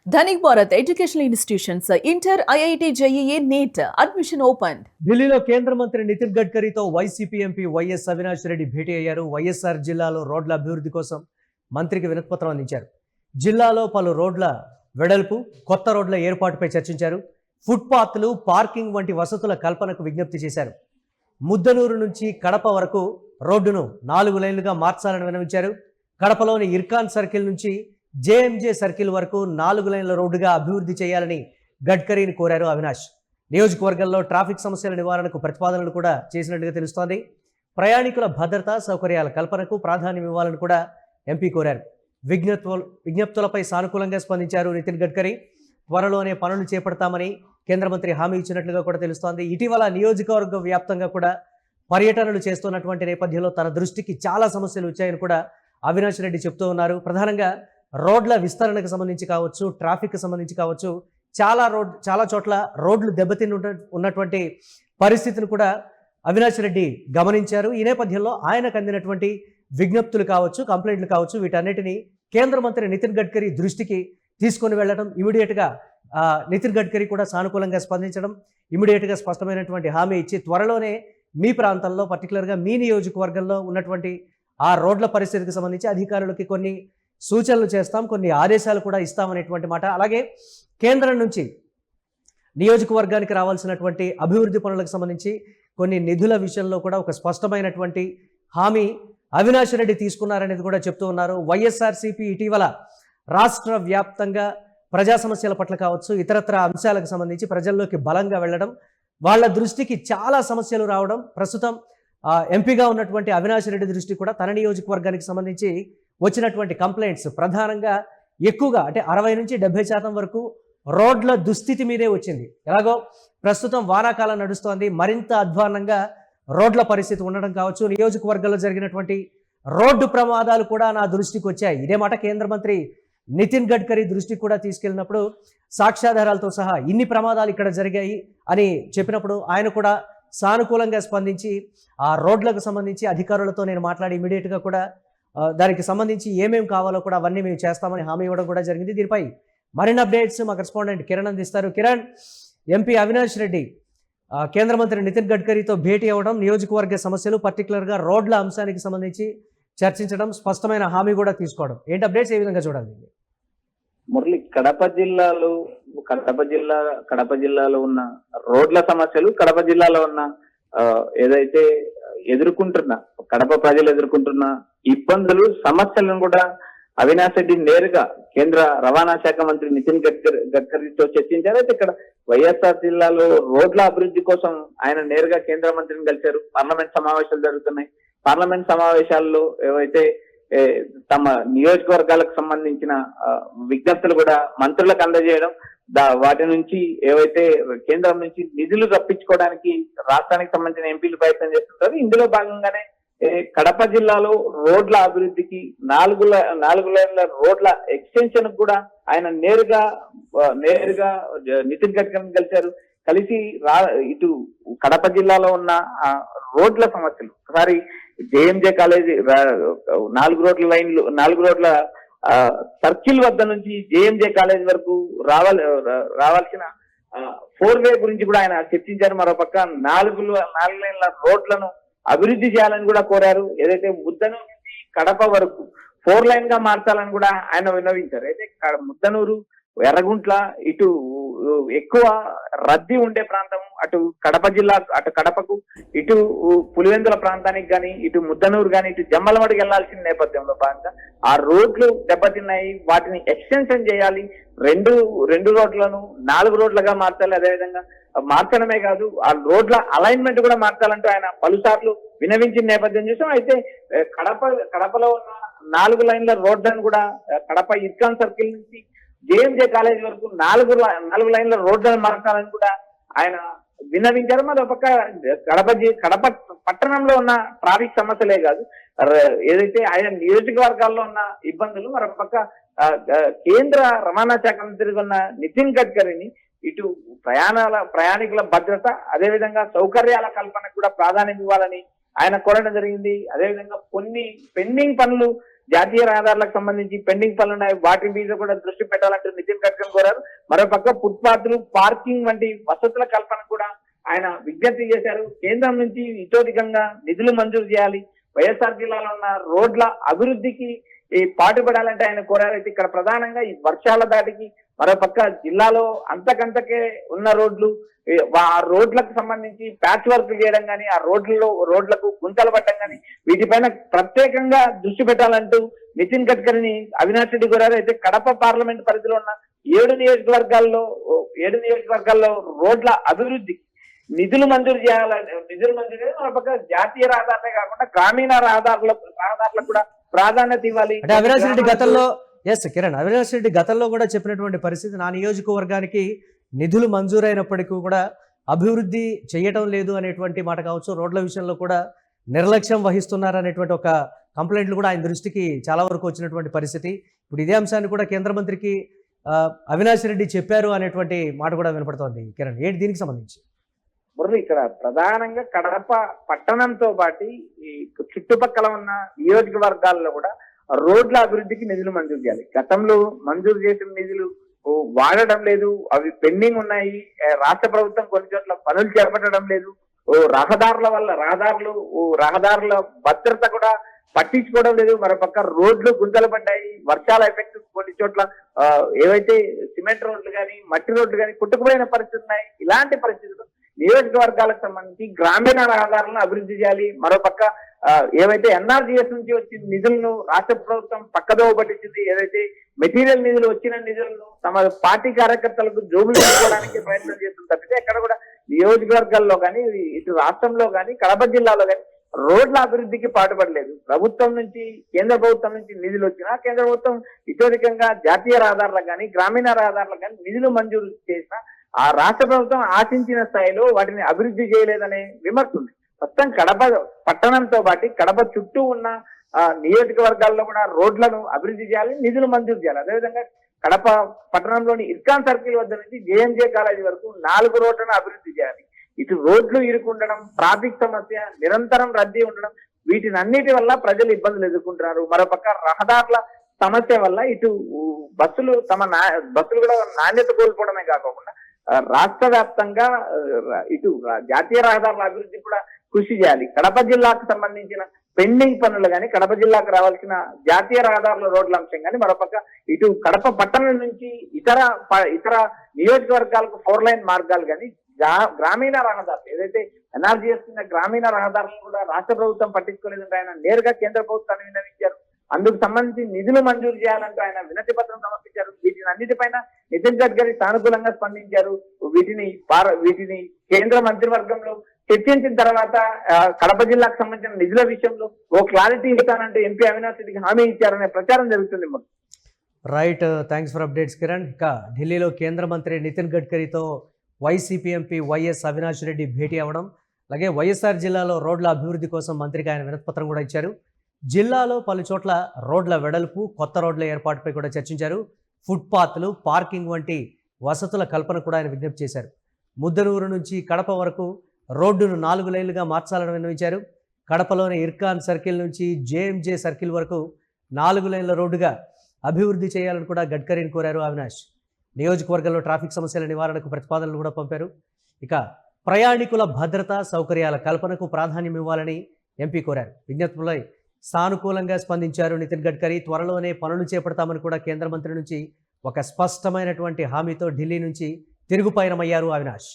Dhanik Bharat educational institutions inter IIT JEE NEET admission open. ఢిల్లీలో కేంద్ర మంత్రి నితిన్ గడ్కరీతో YCP MP YS Avinash Reddy భేటీ అయ్యారు. వైఎస్ఆర్ జిల్లాలో రోడ్ల అభివృద్ధి కోసం మంత్రికి వినతిపత్రం అందించారు. జిల్లాలో పలు రోడ్ల వెడల్పు, కొత్త రోడ్ల ఏర్పాటుపై చర్చించారు. ఫుట్పాత్లు, పార్కింగ్ వంటి వసతుల కల్పనకు విజ్ఞప్తి చేశారు. ముద్దనూరు నుంచి కడప వరకు రోడ్డును 4 లైన్లుగా మార్చాలని విన్నవించారు. కడపలోని ఇర్కాన్ సర్కిల్ నుంచి జేఎంజే సర్కిల్ వరకు 4 లైన్ల రోడ్డుగా అభివృద్ధి చేయాలని గడ్కరీని కోరారు అవినాష్. నియోజకవర్గంలో ట్రాఫిక్ సమస్యల నివారణకు ప్రతిపాదనలు కూడా చేసినట్టుగా తెలుస్తోంది. ప్రయాణికుల భద్రత, సౌకర్యాల కల్పనకు ప్రాధాన్యం ఇవ్వాలని కూడా ఎంపీ కోరారు. విజ్ఞప్తులపై సానుకూలంగా స్పందించారు నితిన్ గడ్కరీ. త్వరలోనే పనులు చేపడతామని కేంద్ర మంత్రి హామీ ఇచ్చినట్లుగా కూడా తెలుస్తోంది. ఇటీవల నియోజకవర్గ వ్యాప్తంగా కూడా పర్యటనలు చేస్తున్నటువంటి నేపథ్యంలో తన దృష్టికి చాలా సమస్యలు వచ్చాయని కూడా అవినాష్ రెడ్డి చెప్తూ ఉన్నారు. ప్రధానంగా రోడ్ల విస్తరణకు సంబంధించి కావచ్చు, ట్రాఫిక్కి సంబంధించి కావచ్చు, చాలా చోట్ల రోడ్లు దెబ్బతిని ఉన్నటువంటి పరిస్థితిని కూడా అవినాష్ రెడ్డి గమనించారు. ఈ నేపథ్యంలో ఆయనకు అందినటువంటి విజ్ఞప్తులు కావచ్చు, కంప్లైంట్లు కావచ్చు, వీటన్నిటిని కేంద్ర మంత్రి నితిన్ గడ్కరీ దృష్టికి తీసుకొని వెళ్ళడం, ఇమీడియట్గా నితిన్ గడ్కరీ కూడా సానుకూలంగా స్పందించడం, ఇమీడియట్గా స్పష్టమైనటువంటి హామీ ఇచ్చి త్వరలోనే మీ ప్రాంతంలో, పర్టికులర్గా మీ నియోజకవర్గంలో ఉన్నటువంటి ఆ రోడ్ల పరిస్థితికి సంబంధించి అధికారులకి కొన్ని సూచనలు చేస్తాం, కొన్ని ఆదేశాలు కూడా ఇస్తామనేటువంటి మాట. అలాగే కేంద్రం నుంచి నియోజకవర్గానికి రావాల్సినటువంటి అభివృద్ధి పనులకు సంబంధించి కొన్ని నిధుల విషయంలో కూడా ఒక స్పష్టమైనటువంటి హామీ అవినాష్ రెడ్డి తీసుకున్నారనేది కూడా చెప్తూ ఉన్నారు. వైఎస్ఆర్సీపీ ఇటీవల రాష్ట్ర వ్యాప్తంగా ప్రజా సమస్యల పట్ల కావచ్చు, ఇతరత్ర అంశాలకు సంబంధించి ప్రజల్లోకి బలంగా వెళ్ళడం, వాళ్ళ దృష్టికి చాలా సమస్యలు రావడం, ప్రస్తుతం ఎంపీగా ఉన్నటువంటి అవినాష్ రెడ్డి దృష్టి కూడా తన నియోజకవర్గానికి సంబంధించి వచ్చినటువంటి కంప్లైంట్స్ ప్రధానంగా ఎక్కువగా అంటే 60 నుంచి 70% వరకు రోడ్ల దుస్థితి మీదే వచ్చింది. ఎలాగో ప్రస్తుతం వానాకాలం నడుస్తోంది, మరింత అధ్వాన్నంగా రోడ్ల పరిస్థితి ఉండడం కావచ్చు, నియోజకవర్గంలో జరిగినటువంటి రోడ్డు ప్రమాదాలు కూడా నా దృష్టికి వచ్చాయి. ఇదే మాట కేంద్ర మంత్రి నితిన్ గడ్కరీ దృష్టికి కూడా తీసుకెళ్ళినప్పుడు సాక్ష్యాధారాలతో సహా ఇన్ని ప్రమాదాలు ఇక్కడ జరిగాయి అని చెప్పినప్పుడు ఆయన కూడా సానుకూలంగా స్పందించి ఆ రోడ్లకు సంబంధించి అధికారులతో నేను మాట్లాడి ఇమీడియట్గా కూడా దానికి సంబంధించి ఏమేమి కావాలో కూడా అవన్నీ మేము చేస్తామని హామీ ఇవ్వడం కూడా జరిగింది. దీనిపై మరిన్ని అప్డేట్స్ మా కరెస్పాండెంట్ కిరణ్ అందిస్తారు. కిరణ్, ఎంపీ అవినాష్ రెడ్డి కేంద్ర మంత్రి నితిన్ గడ్కరీతో భేటీ అవ్వడం, నియోజకవర్గ సమస్యలు పర్టికులర్గా రోడ్ల అంశానికి సంబంధించి చర్చించడం, స్పష్టమైన హామీ కూడా తీసుకోవడం, ఏంటి అప్డేట్స్ ఏ విధంగా చూడాలి? మురళి, కడప జిల్లాలో ఉన్న రోడ్ల సమస్యలు, కడప జిల్లాలో ఉన్న ఏదైతే కడప ప్రజలు ఎదుర్కొంటున్న ఇబ్బందులు, సమస్యలను కూడా అవినాష్ రెడ్డి నేరుగా కేంద్ర రవాణా శాఖ మంత్రి నితిన్ గడ్కరీతో చర్చించారు. అయితే ఇక్కడ వైఎస్ఆర్ జిల్లాలో రోడ్ల అభివృద్ధి కోసం ఆయన నేరుగా కేంద్ర మంత్రిని కలిశారు. పార్లమెంట్ సమావేశాలు జరుగుతున్నాయి. పార్లమెంట్ సమావేశాల్లో ఏవైతే తమ నియోజకవర్గాలకు సంబంధించిన విజ్ఞప్తులు కూడా మంత్రులకు అందజేయడం, వాటి నుంచి ఏవైతే కేంద్రం నుంచి నిధులు రప్పించుకోవడానికి రాష్ట్రానికి సంబంధించిన ఎంపీలు ప్రయత్నం చేస్తుంటారు. ఇందులో భాగంగానే కడప జిల్లాలో రోడ్ల అభివృద్ధికి 4 లైన్ల రోడ్ల ఎక్స్టెన్షన్ కూడా ఆయన నేరుగా నితిన్ గడ్కరీని కలిశారు. కలిసి ఇటు కడప జిల్లాలో ఉన్న రోడ్ల సమస్యలు, ఒకసారి జేఎంజే కాలేజీ 4 రోడ్ల సర్కిల్ వద్ద నుంచి జేఎంజే కాలేజ్ వరకు రావాల్సిన 4-వే గురించి కూడా ఆయన చర్చించారు. మరోపక్క 4 లైన్ల రోడ్లను అభివృద్ధి చేయాలని కూడా కోరారు. ఏదైతే ముద్దనూరు నుంచి కడప వరకు 4 లైన్ గా మార్చాలని కూడా ఆయన విన్నవించారు. అయితే ముద్దనూరు, ఎర్రగుంట్ల ఇటు ఎక్కువ రద్దీ ఉండే ప్రాంతం, అటు కడప జిల్లా, అటు కడపకు, ఇటు పులివెందుల ప్రాంతానికి కానీ, ఇటు ముద్దనూరు కానీ, ఇటు జమ్మలమడికి వెళ్లాల్సిన నేపథ్యంలో భాగంగా ఆ రోడ్లు దెబ్బతిన్నాయి. వాటిని ఎక్స్టెన్షన్ చేయాలి. రెండు రోడ్లను 4 రోడ్లుగా మార్చాలి. అదేవిధంగా మార్చడమే కాదు, ఆ రోడ్ల అలైన్మెంట్ కూడా మార్చాలంటూ ఆయన పలుసార్లు వినవించిన నేపథ్యం చూసాం. అయితే కడపలో ఉన్న 4 లైన్ల రోడ్లను కూడా కడప ఇర్కాన్ సర్కిల్ నుంచి జేఎంజే కాలేజ్ వరకు 4 లైన్ల రోడ్లను మార్చాలని కూడా ఆయన విన్నవించారు. మరొక కడప పట్టణంలో ఉన్న ట్రాఫిక్ సమస్యలే కాదు, ఏదైతే ఆయన నియోజకవర్గాల్లో ఉన్న ఇబ్బందులు, మరొక కేంద్ర రవాణా శాఖ మంత్రి ఉన్న నితిన్ గడ్కరీని ఇటు ప్రయాణికుల భద్రత, అదేవిధంగా సౌకర్యాల కల్పనకు కూడా ప్రాధాన్యం ఇవ్వాలని ఆయన కోరడం జరిగింది. అదేవిధంగా కొన్ని పెండింగ్ పనులు జాతీయ రహదారులకు సంబంధించి పెండింగ్ పనులు ఉన్నాయి, వాటి మీద కూడా దృష్టి పెట్టాలంటూ నితిన్ గడ్కరీ కోరారు. మరోపక్క ఫుట్పాత్లు, పార్కింగ్ వంటి వసతుల కల్పన కూడా ఆయన విజ్ఞప్తి చేశారు. కేంద్రం నుంచి ఇతోధికంగా నిధులు మంజూరు చేయాలి, వైఎస్ఆర్ జిల్లాలో ఉన్న రోడ్ల అభివృద్ధికి పాటుపడాలంటే ఆయన కోరారు. అయితే ఇక్కడ ప్రధానంగా ఈ వర్షాల దాటికి మరోపక్క జిల్లాలో అంతకంతకే ఉన్న రోడ్లు, ఆ రోడ్లకు సంబంధించి ప్యాచ్ వర్క్ చేయడం కానీ, ఆ రోడ్లకు గుంతలు పట్టడం కానీ వీటిపైన ప్రత్యేకంగా దృష్టి పెట్టాలంటూ నితిన్ గడ్కరీని అవినాష్ రెడ్డి కోరారు. అయితే కడప పార్లమెంట్ పరిధిలో ఉన్న 7 నియోజకవర్గాల్లో రోడ్ల అభివృద్ధికి నిధులు మంజూరు మరోపక్క జాతీయ రహదారులే కాకుండా గ్రామీణ రహదారులకు కూడా ప్రాధాన్యత ఇవ్వాలి. అంటే అవినాష్ రెడ్డి గతంలో కిరణ్, అవినాష్ రెడ్డి గతంలో కూడా చెప్పినటువంటి పరిస్థితి, నా నియోజకవర్గానికి నిధులు మంజూరైనప్పటికీ కూడా అభివృద్ధి చేయటం లేదు అనేటువంటి మాట కావచ్చు, రోడ్ల విషయంలో కూడా నిర్లక్ష్యం వహిస్తున్నారు అనేటువంటి ఒక కంప్లైంట్లు కూడా ఆయన దృష్టికి చాలా వరకు వచ్చినటువంటి పరిస్థితి. ఇప్పుడు ఇదే అంశాన్ని కూడా కేంద్ర మంత్రికి అవినాష్ రెడ్డి చెప్పారు అనేటువంటి మాట కూడా వినపడుతోంది. కిరణ్, ఏంటి దీనికి సంబంధించి? మురళి, ఇక్కడ ప్రధానంగా కడప పట్టణంతో పాటు ఈ చుట్టుపక్కల ఉన్న నియోజకవర్గాల్లో కూడా రోడ్ల అభివృద్ధికి నిధులు మంజూరు చేయాలి. గతంలో మంజూరు చేసిన నిధులు వాడడం లేదు, అవి పెండింగ్ ఉన్నాయి. రాష్ట్ర ప్రభుత్వం కొన్ని చోట్ల పనులు చేపట్టడం లేదు. రహదారుల భద్రత కూడా పట్టించుకోవడం లేదు. మరోపక్క రోడ్లు గుంతలు పడ్డాయి, వర్షాల ఎఫెక్ట్ కొన్ని చోట్ల ఏవైతే సిమెంట్ రోడ్లు కానీ మట్టి రోడ్లు కానీ కుట్టుకుపోయిన పరిస్థితులు ఉన్నాయి. ఇలాంటి పరిస్థితులు నియోజకవర్గాలకు సంబంధించి గ్రామీణ రహదారులను అభివృద్ధి చేయాలి. మరోపక్క ఏవైతే ఎన్ఆర్జీఎస్ నుంచి వచ్చిన నిధులను రాష్ట్ర ప్రభుత్వం పక్కదోవ పట్టించింది, ఏదైతే మెటీరియల్ నిధులు వచ్చిన నిధులను తమ పార్టీ కార్యకర్తలకు జోబులు తీసుకోవడానికి ప్రయత్నం చేస్తుంది తప్పితే ఎక్కడ కూడా నియోజకవర్గాల్లో కానీ, ఇటు రాష్ట్రంలో కానీ, కడప జిల్లాలో కానీ రోడ్ల అభివృద్ధికి పాటుపడలేదు. ప్రభుత్వం నుంచి, కేంద్ర ప్రభుత్వం నుంచి నిధులు వచ్చినా కేంద్ర ప్రభుత్వం ఇతోధికంగా జాతీయ రహదారులకు కానీ గ్రామీణ రహదారులకు కానీ నిధులు మంజూరు చేసినా ఆ రాష్ట్ర ప్రభుత్వం ఆశించిన స్థాయిలో వాటిని అభివృద్ధి చేయలేదనే విమర్శ ఉంది. మొత్తం కడప పట్టణంతో పాటు కడప చుట్టూ ఉన్న నియోజకవర్గాల్లో కూడా రోడ్లను అభివృద్ధి చేయాలి, నిధులు మంజూరు చేయాలి. అదేవిధంగా కడప పట్టణంలోని ఇర్కాన్ సర్కిల్ వద్ద నుంచి జేఎంజే కాలేజీ వరకు 4 రోడ్లను అభివృద్ధి చేయాలి. ఇటు రోడ్లు ఇరుకుండడం, ట్రాఫిక్ సమస్య, నిరంతరం రద్దీ ఉండడం, వీటినన్నిటి వల్ల ప్రజలు ఇబ్బందులు ఎదుర్కొంటున్నారు. మరోపక్క రహదారుల సమస్య వల్ల ఇటు బస్సులు కూడా నాణ్యత కోల్పోవడమే కాకుండా రాష్ట్ర వ్యాప్తంగా ఇటు జాతీయ రహదారుల అభివృద్ధి కూడా కృషి చేయాలి. కడప జిల్లాకు సంబంధించిన పెండింగ్ పనులు కానీ, కడప జిల్లాకు రావాల్సిన జాతీయ రహదారుల రోడ్ల అంశం కానీ, మరోపక్క ఇటు కడప పట్టణం నుంచి ఇతర నియోజకవర్గాలకు 4 లైన్ మార్గాలు కానీ, గ్రామీణ రహదారులు ఏదైతే ఎన్ఆర్జీఎస్ గ్రామీణ రహదారులను కూడా రాష్ట్ర ప్రభుత్వం పట్టించుకోలేదంటే ఆయన నేరుగా కేంద్ర ప్రభుత్వాన్ని విన్నవించారు. అందుకు సంబంధించి నిధులు మంజూరు చేయాలంటూ ఆయన వినతి పత్రం సమర్పించారు. వీటిని అన్నిటిపైన నితిన్ గడ్కరీ సానుకూలంగా స్పందించారు. వీటిని కేంద్ర మంత్రివర్గంలో చర్చించిన తర్వాత కడప జిల్లాకు సంబంధించిన నిధుల విషయంలో ఓ క్లారిటీ ఇస్తానంటూ ఎంపీ అవినాష్ రెడ్డికి హామీ ఇచ్చారనే ప్రచారం జరుగుతుంది. Right, thanks for updates Kiran. ఇక ఢిల్లీలో కేంద్ర మంత్రి నితిన్ గడ్కరీతో YCP MP YS Avinash Reddy భేటీ అవ్వడం, అలాగే వైఎస్ఆర్ జిల్లాలో రోడ్ల అభివృద్ధి కోసం మంత్రికి ఆయన వినతిపత్రం కూడా ఇచ్చారు. జిల్లాలో పలు చోట్ల రోడ్ల వెడల్పు, కొత్త రోడ్ల ఏర్పాటుపై కూడా చర్చించారు. ఫుట్పాత్లు, పార్కింగ్ వంటి వసతుల కల్పన కూడా ఆయన విజ్ఞప్తి చేశారు. ముద్దనూరు నుంచి కడప వరకు రోడ్డును 4 లైన్లుగా మార్చాలని విన్నవించారు. కడపలోని ఇర్కాన్ సర్కిల్ నుంచి జేఎంజే సర్కిల్ వరకు 4 లైన్ల రోడ్డుగా అభివృద్ధి చేయాలని కూడా గడ్కరీని కోరారు అవినాష్. నియోజకవర్గంలో ట్రాఫిక్ సమస్యల నివారణకు ప్రతిపాదనలు కూడా పంపారు. ఇక ప్రయాణికుల భద్రత, సౌకర్యాల కల్పనకు ప్రాధాన్యం ఇవ్వాలని ఎంపీ కోరారు. విజ్ఞప్తులపై సానుకూలంగా స్పందించారు నితిన్ గడ్కరీ. త్వరలోనే పనులు చేపడతామని కూడా కేంద్ర మంత్రి నుంచి ఒక స్పష్టమైనటువంటి హామీతో ఢిల్లీ నుంచి తిరుగు పయనమయ్యారు అవినాష్.